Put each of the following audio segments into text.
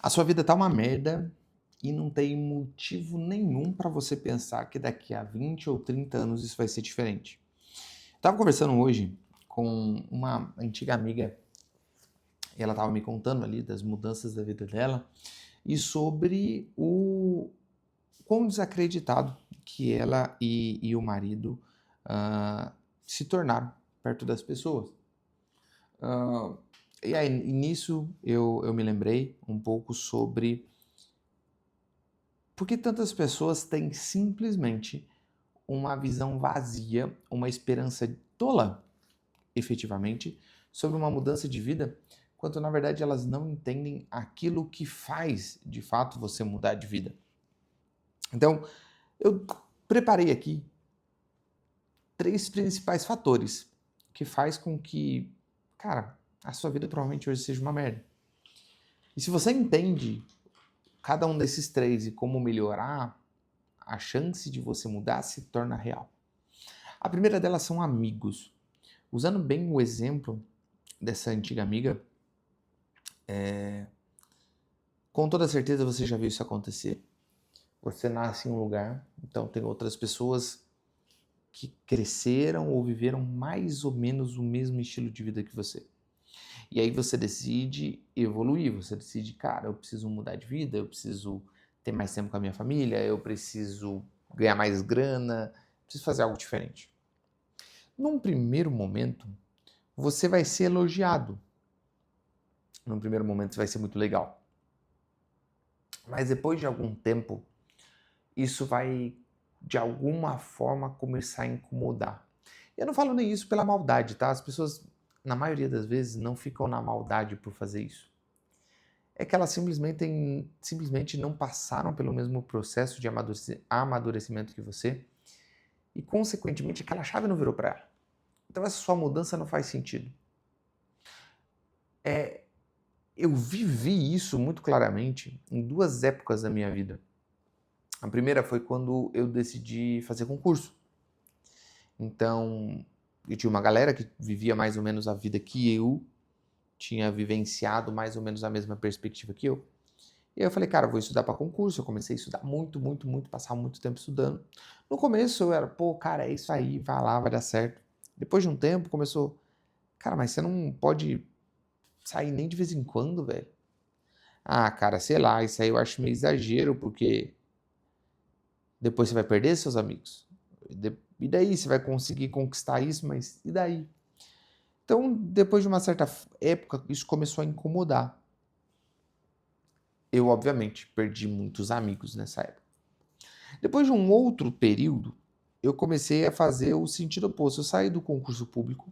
A sua vida tá uma merda e não tem motivo nenhum para você pensar que daqui a 20 ou 30 anos isso vai ser diferente. Tava conversando hoje com uma antiga amiga e ela tava me contando ali das mudanças da vida dela e sobre o quão desacreditado que ela e o marido se tornaram perto das pessoas. Ah, e aí, nisso eu me lembrei um pouco sobre por que tantas pessoas têm simplesmente uma visão vazia, uma esperança tola, efetivamente, sobre uma mudança de vida, quando na verdade elas não entendem aquilo que faz de fato você mudar de vida. Então, eu preparei aqui três principais fatores que faz com que, cara, a sua vida provavelmente hoje seja uma merda. E se você entende cada um desses três e como melhorar, a chance de você mudar se torna real. A primeira delas são amigos. Usando bem o exemplo dessa antiga amiga, com toda certeza você já viu isso acontecer. Você nasce em um lugar, então tem outras pessoas que cresceram ou viveram mais ou menos o mesmo estilo de vida que você. E aí você decide evoluir, você decide, cara, eu preciso mudar de vida, eu preciso ter mais tempo com a minha família, eu preciso ganhar mais grana, preciso fazer algo diferente. Num primeiro momento, você vai ser elogiado. Num primeiro momento, isso vai ser muito legal. Mas depois de algum tempo, isso vai, de alguma forma, começar a incomodar. Eu não falo nem isso pela maldade, tá? As pessoas, na maioria das vezes, não ficam na maldade por fazer isso. É que elas simplesmente não passaram pelo mesmo processo de amadurecimento que você e, consequentemente, aquela chave não virou para ela. Então, essa sua mudança não faz sentido. Eu vivi isso muito claramente em duas épocas da minha vida. A primeira foi quando eu decidi fazer concurso. Então, eu tinha uma galera que vivia mais ou menos a vida que eu tinha vivenciado, mais ou menos a mesma perspectiva que eu. E aí eu falei, cara, eu vou estudar para concurso. Eu comecei a estudar muito, muito, muito, passar muito tempo estudando. No começo eu era, pô, cara, é isso aí, vai lá, vai dar certo. Depois de um tempo começou, cara, mas você não pode sair nem de vez em quando, velho. Ah, cara, sei lá, isso aí eu acho meio exagero, porque depois você vai perder seus amigos. E daí você vai conseguir conquistar isso, mas e daí? Então, depois de uma certa época, isso começou a incomodar. Eu, obviamente, perdi muitos amigos nessa época. Depois de um outro período, eu comecei a fazer o sentido oposto. Eu saí do concurso público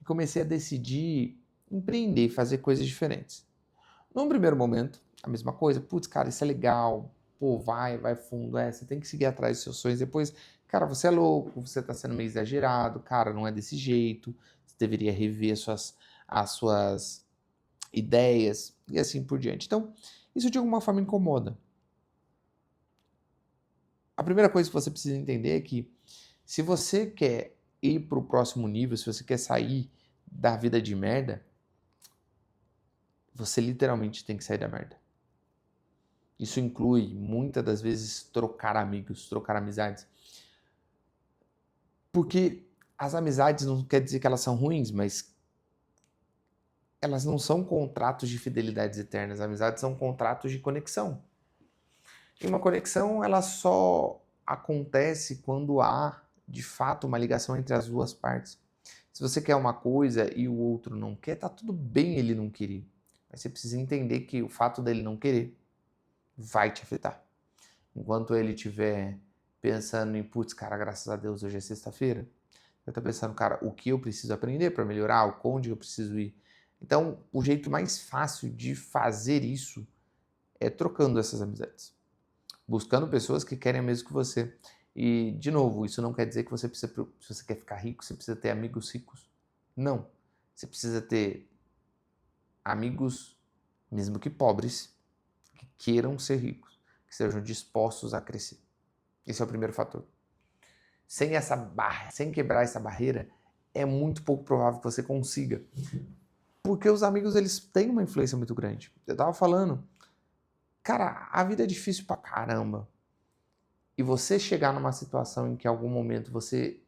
e comecei a decidir empreender, fazer coisas diferentes. Num primeiro momento, a mesma coisa, putz, cara, isso é legal, pô, vai fundo, você tem que seguir atrás dos seus sonhos. Depois, cara, você é louco, você tá sendo meio exagerado, cara, não é desse jeito, você deveria rever as suas ideias e assim por diante. Então, isso de alguma forma incomoda. A primeira coisa que você precisa entender é que se você quer ir para o próximo nível, se você quer sair da vida de merda, você literalmente tem que sair da merda. Isso inclui, muitas das vezes, trocar amigos, trocar amizades. Porque as amizades não quer dizer que elas são ruins, mas elas não são contratos de fidelidades eternas. As amizades são contratos de conexão. E uma conexão, ela só acontece quando há, de fato, uma ligação entre as duas partes. Se você quer uma coisa e o outro não quer, tá tudo bem ele não querer. Mas você precisa entender que o fato dele não querer vai te afetar. Enquanto ele estiver pensando em, putz, cara, graças a Deus hoje é sexta-feira, você tá pensando, cara, o que eu preciso aprender para melhorar, onde eu preciso ir. Então, o jeito mais fácil de fazer isso é trocando essas amizades. Buscando pessoas que querem o mesmo que você. E, de novo, isso não quer dizer que você precisa, se você quer ficar rico, você precisa ter amigos ricos. Não. Você precisa ter amigos, mesmo que pobres, que queiram ser ricos, que sejam dispostos a crescer. Esse é o primeiro fator. Sem quebrar essa barreira, é muito pouco provável que você consiga. Porque os amigos, eles têm uma influência muito grande. Eu estava falando, cara, a vida é difícil pra caramba. E você chegar numa situação em que em algum momento você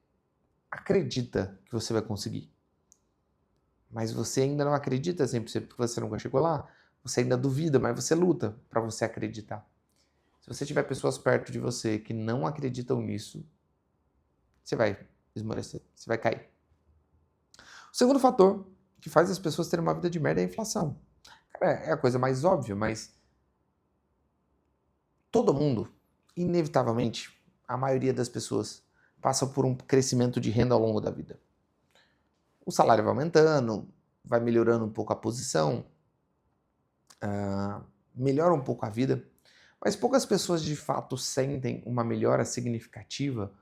acredita que você vai conseguir, mas você ainda não acredita 100% porque você nunca chegou lá, você ainda duvida, mas você luta para você acreditar. Se você tiver pessoas perto de você que não acreditam nisso, você vai esmorecer, você vai cair. O segundo fator que faz as pessoas terem uma vida de merda é a inflação. Cara, é a coisa mais óbvia, mas todo mundo, inevitavelmente, a maioria das pessoas passa por um crescimento de renda ao longo da vida. O salário vai aumentando, vai melhorando um pouco a posição, melhora um pouco a vida, mas poucas pessoas de fato sentem uma melhora significativa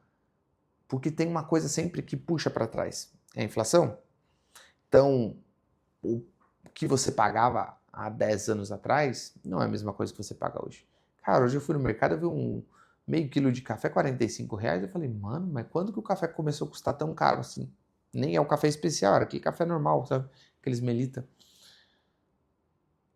porque tem uma coisa sempre que puxa para trás, é a inflação. Então, o que você pagava há 10 anos atrás não é a mesma coisa que você paga hoje. Cara, hoje eu fui no mercado e vi um meio quilo de café, R$ 45. Eu falei, mano, mas quando que o café começou a custar tão caro assim? Nem é o café especial, era aquele café normal, sabe? Aqueles melita.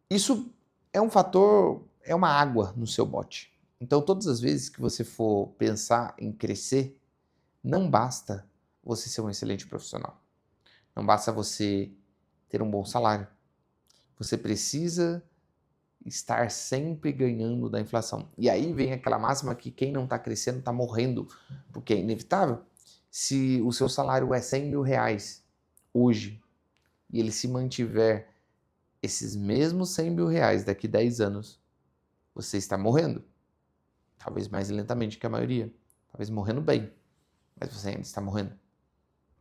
Isso é um fator, é uma água no seu bote. Então, todas as vezes que você for pensar em crescer, não basta você ser um excelente profissional. Não basta você ter um bom salário. Você precisa estar sempre ganhando da inflação. E aí vem aquela máxima que quem não está crescendo está morrendo, porque é inevitável. Se o seu salário é R$ 100.000 hoje e ele se mantiver esses mesmos R$ 100.000 daqui 10 anos, você está morrendo. Talvez mais lentamente que a maioria. Talvez morrendo bem. Mas você ainda está morrendo.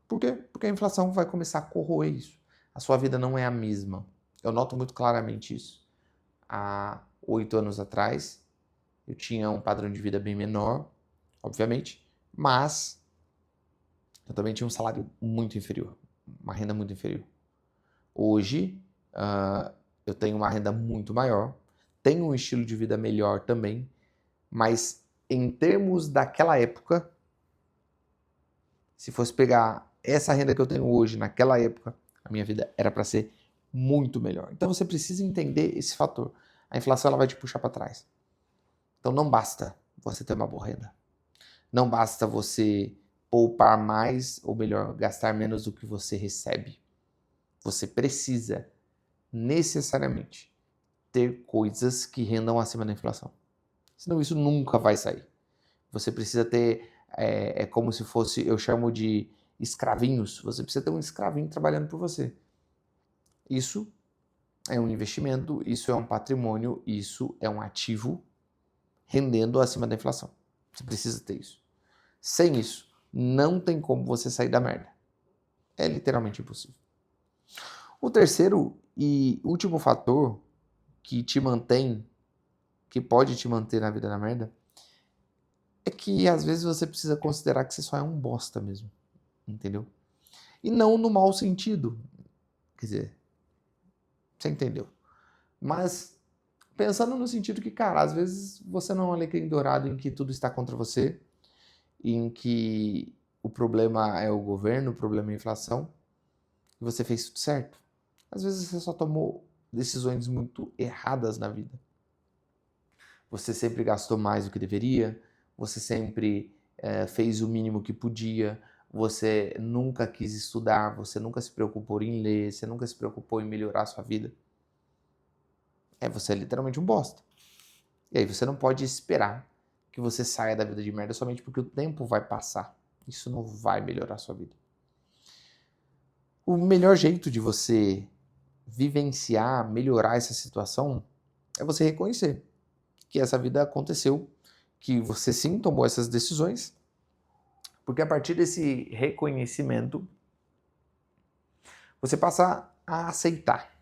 Por quê? Porque a inflação vai começar a corroer isso. A sua vida não é a mesma. Eu noto muito claramente isso. Há 8 anos atrás, eu tinha um padrão de vida bem menor, obviamente, mas eu também tinha um salário muito inferior, uma renda muito inferior. Hoje, eu tenho uma renda muito maior, tenho um estilo de vida melhor também, mas em termos daquela época, se fosse pegar essa renda que eu tenho hoje, naquela época, a minha vida era para ser muito melhor. Então você precisa entender esse fator. A inflação ela vai te puxar para trás. Então não basta você ter uma boa renda. Não basta você poupar mais, ou melhor, gastar menos do que você recebe. Você precisa necessariamente ter coisas que rendam acima da inflação. Senão isso nunca vai sair. Você precisa ter, é como se fosse, eu chamo de escravinhos. Você precisa ter um escravinho trabalhando por você. Isso é um investimento, isso é um patrimônio, isso é um ativo rendendo acima da inflação. Você precisa ter isso. Sem isso, não tem como você sair da merda. É literalmente impossível. O terceiro e último fator que te mantém, que pode te manter na vida da merda, é que às vezes você precisa considerar que você só é um bosta mesmo. Entendeu? E não no mau sentido. Quer dizer, você entendeu? Mas pensando no sentido que, cara, às vezes você não é um alecrim dourado em que tudo está contra você, em que o problema é o governo, o problema é a inflação, e você fez tudo certo. Às vezes você só tomou decisões muito erradas na vida. Você sempre gastou mais do que deveria, você sempre fez o mínimo que podia, você nunca quis estudar, você nunca se preocupou em ler, você nunca se preocupou em melhorar a sua vida. Você é literalmente um bosta. E aí você não pode esperar que você saia da vida de merda somente porque o tempo vai passar. Isso não vai melhorar a sua vida. O melhor jeito de você vivenciar, melhorar essa situação é você reconhecer que essa vida aconteceu, que você sim tomou essas decisões, porque a partir desse reconhecimento você passa a aceitar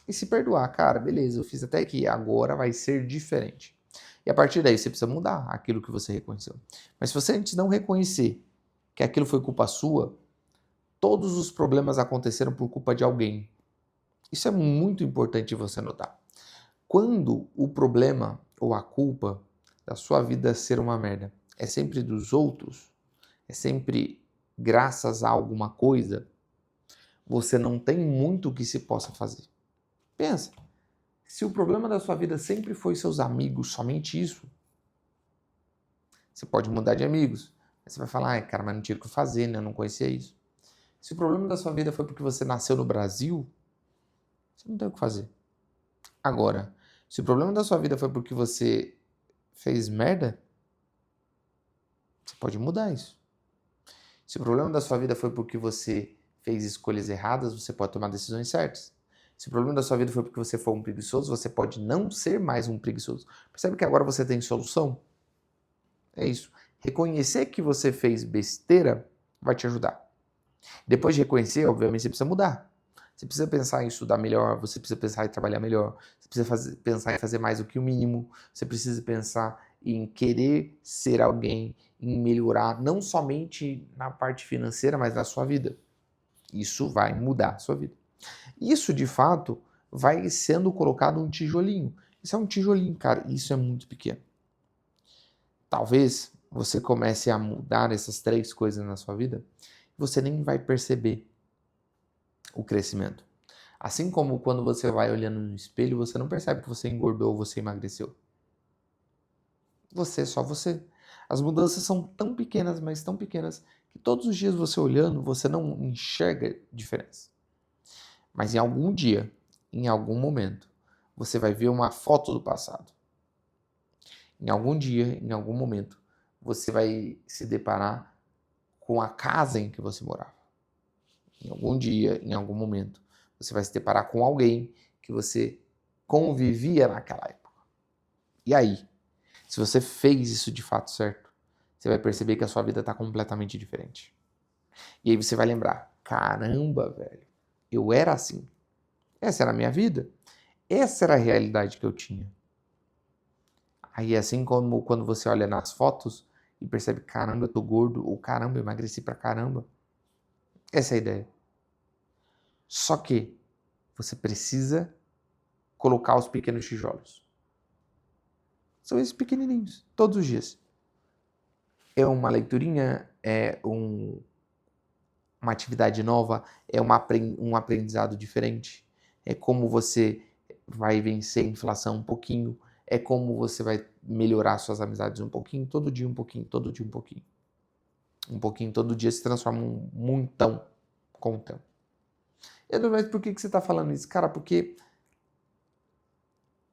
e se perdoar. Cara, beleza, eu fiz até aqui, agora vai ser diferente. E a partir daí você precisa mudar aquilo que você reconheceu. Mas se você antes não reconhecer que aquilo foi culpa sua, todos os problemas aconteceram por culpa de alguém. Isso é muito importante você notar. Quando o problema ou a culpa da sua vida ser uma merda é sempre dos outros, é sempre graças a alguma coisa, você não tem muito o que se possa fazer. Pensa, Se o problema da sua vida sempre foi seus amigos, somente isso, você pode mudar de amigos. Aí você vai falar, ai, cara, mas não tinha o que fazer, né? Eu não conhecia isso. Se o problema da sua vida foi porque você nasceu no Brasil, você não tem o que fazer. Agora, se o problema da sua vida foi porque você fez merda, você pode mudar isso. Se o problema da sua vida foi porque você fez escolhas erradas, você pode tomar decisões certas. Se o problema da sua vida foi porque você foi um preguiçoso, você pode não ser mais um preguiçoso. Percebe que agora você tem solução? É isso. Reconhecer que você fez besteira vai te ajudar. Depois de reconhecer, obviamente, você precisa mudar. Você precisa pensar em estudar melhor, você precisa pensar em trabalhar melhor, você precisa pensar em fazer mais do que o mínimo, você precisa pensar em querer ser alguém, em melhorar, não somente na parte financeira, mas na sua vida. Isso vai mudar a sua vida. Isso, de fato, vai sendo colocado um tijolinho. Isso é um tijolinho, cara, isso é muito pequeno. Talvez você comece a mudar essas 3 coisas na sua vida, você nem vai perceber o crescimento. Assim como quando você vai olhando no espelho, você não percebe que você engordou ou você emagreceu. Você, só você. As mudanças são tão pequenas, mas tão pequenas, que todos os dias você olhando, você não enxerga diferença. Mas em algum dia, em algum momento, você vai ver uma foto do passado. Em algum dia, em algum momento, você vai se deparar com a casa em que você morava. Em algum dia, em algum momento, você vai se deparar com alguém que você convivia naquela época. E aí, se você fez isso de fato certo, você vai perceber que a sua vida está completamente diferente. E aí você vai lembrar, caramba, velho, eu era assim. Essa era a minha vida. Essa era a realidade que eu tinha. Aí assim como quando você olha nas fotos e percebe, caramba, eu tô gordo, ou caramba, eu emagreci pra caramba. Essa é a ideia. Só que você precisa colocar os pequenos tijolos. São esses pequenininhos, todos os dias. É uma leiturinha, uma atividade nova, é um aprendizado diferente. É como você vai vencer a inflação um pouquinho, é como você vai melhorar suas amizades um pouquinho, todo dia um pouquinho, todo dia um pouquinho. Um pouquinho todo dia se transforma um montão com o tempo. Mas por que você está falando isso? Cara, porque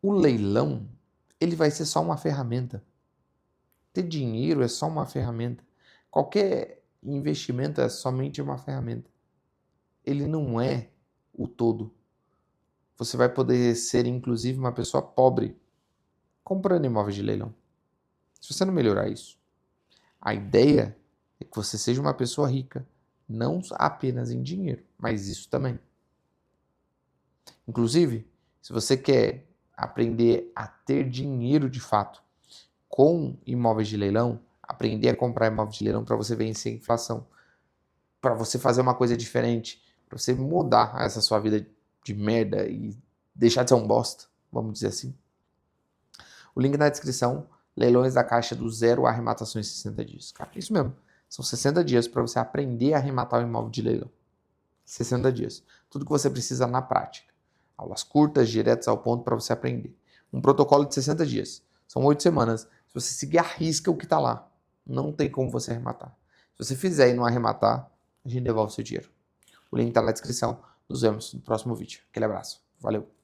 o leilão, ele vai ser só uma ferramenta. Ter dinheiro é só uma ferramenta. Qualquer investimento é somente uma ferramenta. Ele não é o todo. Você vai poder ser, inclusive, uma pessoa pobre comprando imóveis de leilão. Se você não melhorar isso, a ideia é que você seja uma pessoa rica, não apenas em dinheiro, mas isso também. Inclusive, se você quer aprender a ter dinheiro de fato com imóveis de leilão, aprender a comprar imóveis de leilão para você vencer a inflação, para você fazer uma coisa diferente, para você mudar essa sua vida de merda e deixar de ser um bosta, vamos dizer assim. O link na descrição, leilões da Caixa do zero a arrematação em 60 dias. Cara, isso mesmo. São 60 dias para você aprender a arrematar o imóvel de leilão. 60 dias. Tudo que você precisa na prática. Aulas curtas, diretas ao ponto para você aprender. Um protocolo de 60 dias. São 8 semanas. Se você seguir a risca o que está lá, não tem como você arrematar. Se você fizer e não arrematar, a gente devolve o seu dinheiro. O link está na descrição. Nos vemos no próximo vídeo. Aquele abraço. Valeu.